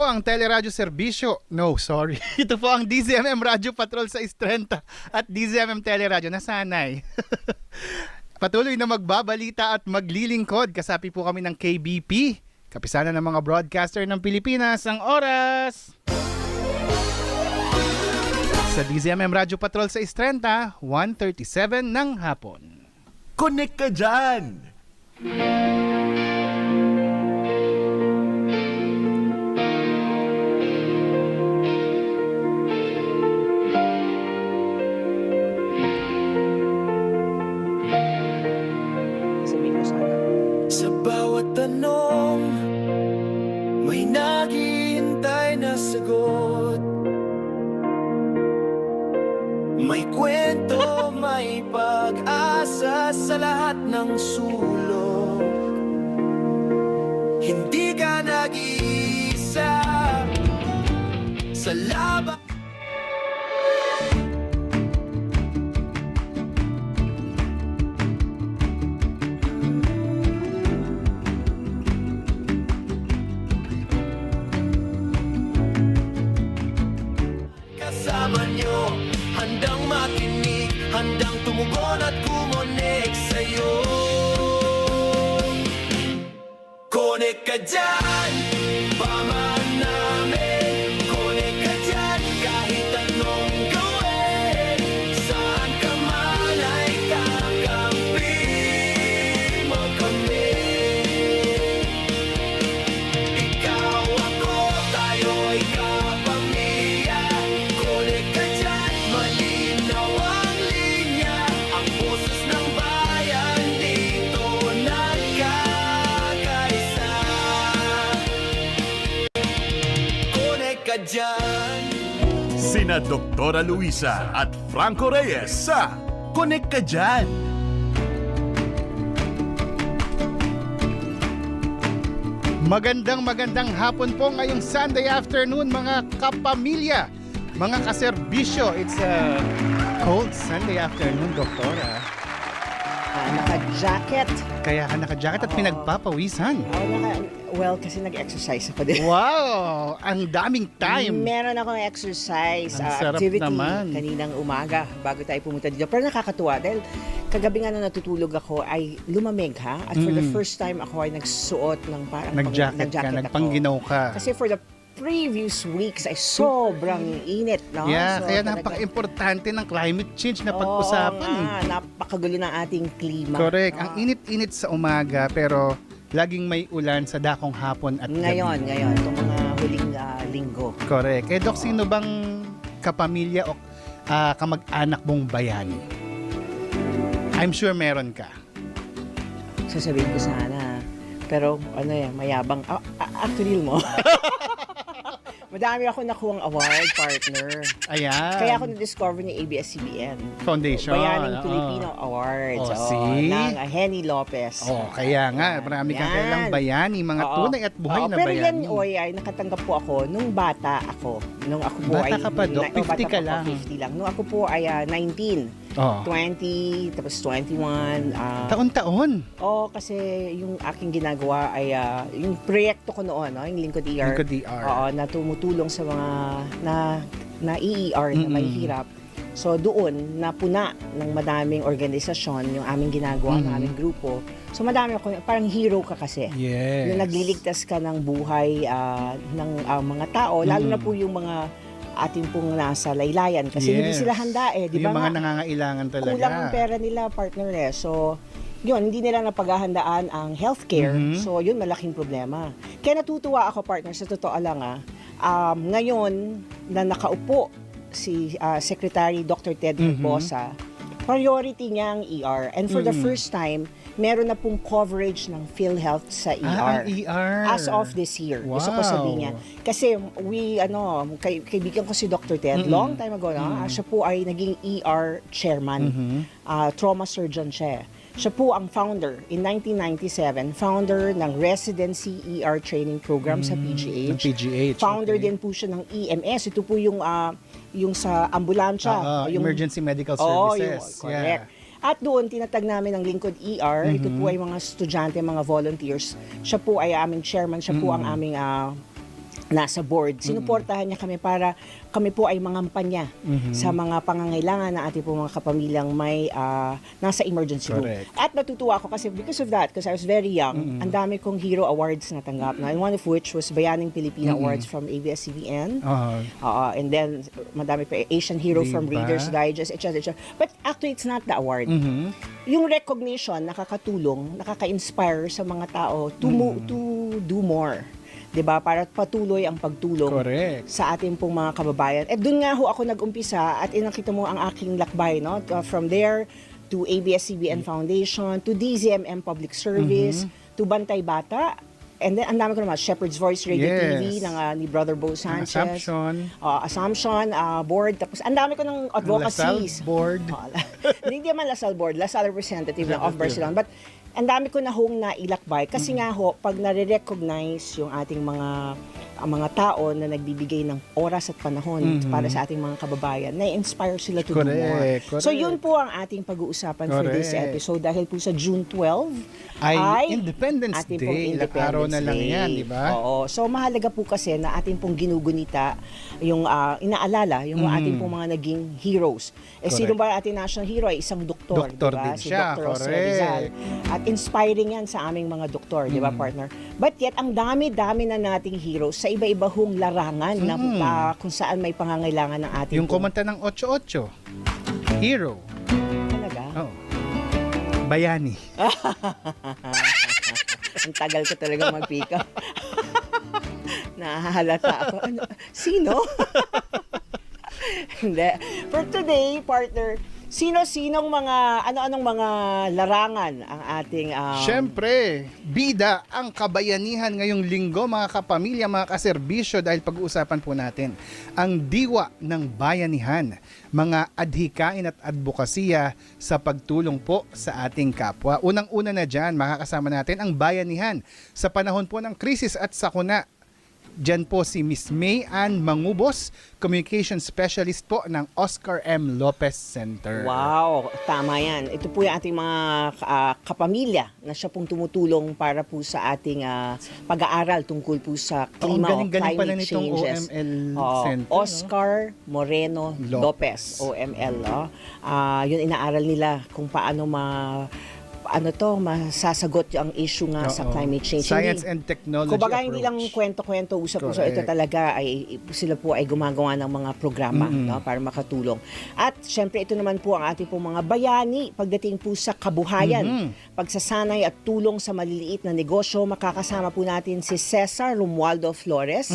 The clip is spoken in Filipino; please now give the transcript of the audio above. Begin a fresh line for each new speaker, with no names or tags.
po ang Teleradyo Serbisyo. No, sorry. Ito po ang DZMM Radyo Patrol sa 630 at DZMM Teleradyo. Nasanay. Patuloy na magbabalita at maglilingkod. Kasapi po kami ng KBP. Kapisanan ng mga broadcaster ng Pilipinas. Ang oras sa DZMM Radyo Patrol sa 630, 1:37 ng hapon.
Connect ka dyan!
Sa bawat tanong, may naghihintay na sagot. May kwento, may pag-asa sa lahat ng sulok. Hindi ka nag-iisa sa laban. Kasama nyo, handang makinig, handang tumugon at kumonek sa'yo. Connect ka dyan, paman namin. Connect ka dyan, kahit anong gawin. Saan ka man ay kakampi mo kami. Ikaw, ako, tayo'y kapamilya. Connect ka dyan, malinaw ang linya. Ang boses ng bayan dito nagkakaisa. Connect ka dyan.
Sina Doktora Luisa at Franco Reyes sa Connect ka dyan!
Magandang hapon po ngayong Sunday afternoon mga kapamilya, mga kaserbisyo. It's a cold Sunday afternoon, Doktora.
Naka-jacket.
Kaya ka naka-jacket at pinagpapawisan.
Well, kasi nag-exercise ako din.
Wow! Ang daming time.
Meron akong exercise
Ang sarap
activity
naman.
kaninang umaga bago tayo pumunta dito. Pero nakakatuwa dahil kagabi nga nung natutulog ako ay lumamig ha. At for the first time ako ay nagsuot ng parang
Nag-jacket ka,
ako.
nagpangginaw ka.
Kasi for the previous weeks ay sobrang init, no?
Yeah,
So,
kaya
talaga-
napaka-importante ng climate change na
Oo
pag-usapan.
nga, napakagulo ng ating klima.
Correct.
no?
Ang init-init sa umaga pero laging may ulan sa dakong hapon at gabi.
Ngayon, itong mga huling linggo.
Correct. Eh, Dok, sino bang kapamilya o kamag-anak mong bayani? I'm sure meron ka.
Sasabihin ko sana. Pero mayabang. Actually mo. Madami ako nakuhang award, partner.
Ayan.
Kaya ako na-discover ni ABS-CBN.
Foundation.
Bayaning
Oo.
Filipino Awards.
Oh, see?
Ng Henny Lopez.
Oh, kaya nga. Marami kang
Yan.
kailang bayani. Mga
Oo.
tunay at buhay
Oo,
na
pero
bayani.
yan, ay nakatanggap po ako nung bata ako. Nung ako po
Bata
ay...
ka pa, Dok? 50
bata
ka
pa po,
lang.
50 lang. Nung ako po ay 19,
Oh.
20, tapos 21.
Taon-taon.
Kasi yung aking ginagawa ay yung proyekto ko noon, yung Lingkod ER.
Lingkod ER.
Oo, na tumutulong sa mga na EER na may hirap. So doon napuna ng madaming organisasyon yung aming ginagawa, ng aming grupo. So madami ako, parang hero ka kasi.
Yes.
Yung nagliligtas ka ng buhay ng mga tao, lalo na po yung mga ating pong nasa laylayan kasi hindi
Yes.
sila handa di ba
Yung mga
nga?
nangangailangan talaga.
Kulang ang pera nila, partner So, yun, hindi nila napaghahandaan ang healthcare. So, yun, malaking problema. Kaya natutuwa ako, partner, sa totoo lang ngayon na nakaupo si Secretary Dr. Ted Herbosa, priority niya ang ER. And for the first time, meron na pong coverage ng PhilHealth sa ER.
Ang ER.
As of this year. Gusto ko
Wow.
sabihin niya. Kasi kaibigan ko si Dr. Ted, long time ago, siya po ay naging ER chairman. Trauma surgeon siya. Siya po ang founder, in 1997, founder ng Residency ER Training Program sa PGH.
Ng PGH,
Founder
okay.
din po siya ng EMS. Ito po yung sa ambulansya. yung
Emergency Medical
Oo,
Services.
correct. At doon, tinatag namin ang Lingkod ER. Ito po ay mga estudyante, mga volunteers. Siya po ay aming chairman. Siya po ang aming nasa board, sinuportahan niya kami para kami po ay mangampanya sa mga pangangailangan ng ating po mga kapamilyang may nasa emergency room.
Correct.
At natutuwa ako kasi because of that, because I was very young, ang dami kong hero awards na tanggap na, and one of which was Bayaning Pilipina Awards from ABS-CBN. And then, madami pa Asian Hero from
Diba?
Reader's Digest, etc. But actually, it's not the award. Yung recognition, nakakatulong, nakaka-inspire sa mga tao to do more. 'Di ba? Para patuloy ang pagtulong
Correct.
sa ating pong mga kababayan. At doon nga ho ako nag-umpisa at inakita mo ang aking lakbay, no? From there to ABS-CBN Foundation, to DZMM Public Service, to Bantay Bata, and then ang dami ko naman, Shepherd's Voice Radio
Yes.
TV ng ni Brother Bo Sanchez.
Assumption.
Board. Tapos ang dami ko ng advocacies.
Lasal board.
Hindi naman Lasal Board, Lasal representative ng of Barcelona. But ang dami ko na hong nailakbay kasi nga ho, pag nare-recognize yung ating mga tao na nagbibigay ng oras at panahon para sa ating mga kababayan, na-inspire sila to do more.
Correct.
So yun po ang ating pag-uusapan for this
Correct.
episode dahil po sa June 12
Ay Independence
ating pong
Day. Ilang araw na lang
Independence
yan,
Day.
di ba?
Oo. So mahalaga po kasi na ating pong ginugunita yung inaalala yung ating pong mga naging heroes. Sino ba ating national hero? Ay isang doktor,
Doktor
di ba?
din
Si
siya,
Dr. Jose
correct.
Rizal. At inspiring yan sa aming mga doktor, di ba, partner? But yet, ang dami-dami na nating heroes sa iba-iba hong larangan na kung saan may pangangailangan ng ating
Yung kumanta ng 8-8. Hero.
talaga.
Oh. Bayani.
Ang tagal ko talaga mag-pick up. Nahahalata ako. Sino? Hindi. For today, partner, sino-sinong mga, ano-anong mga larangan ang ating...
Siyempre, bida ang kabayanihan ngayong linggo, mga kapamilya, mga kaserbisyo, dahil pag-uusapan po natin ang diwa ng bayanihan, mga adhikain at advokasya sa pagtulong po sa ating kapwa. Unang-una na dyan, makakasama natin ang bayanihan sa panahon po ng krisis at sakuna. Diyan po si Miss May Ann Mangubos, Communication Specialist po ng Oscar M. Lopez Center.
Wow, tama yan. Ito po yung ating mga kapamilya na siya pong tumutulong para po sa ating pag-aaral tungkol po sa
Ang
klima o
galing-galing pala
climate
nitong
changes.
OML Center.
Oscar Moreno Lopez, OML. Yun inaaral nila kung paano masasagot ang issue nga sa climate change.
Science and technology
Kumbaga, hindi lang
approach.
kwento-kwento, usap-usap. Ito
Correct.
talaga sila po ay gumagawa ng mga programa no, para makatulong. At syempre, ito naman po ang ating po mga bayani pagdating po sa kabuhayan, pagsasanay at tulong sa maliliit na negosyo. Makakasama po natin si Cesar Romualdo Flores.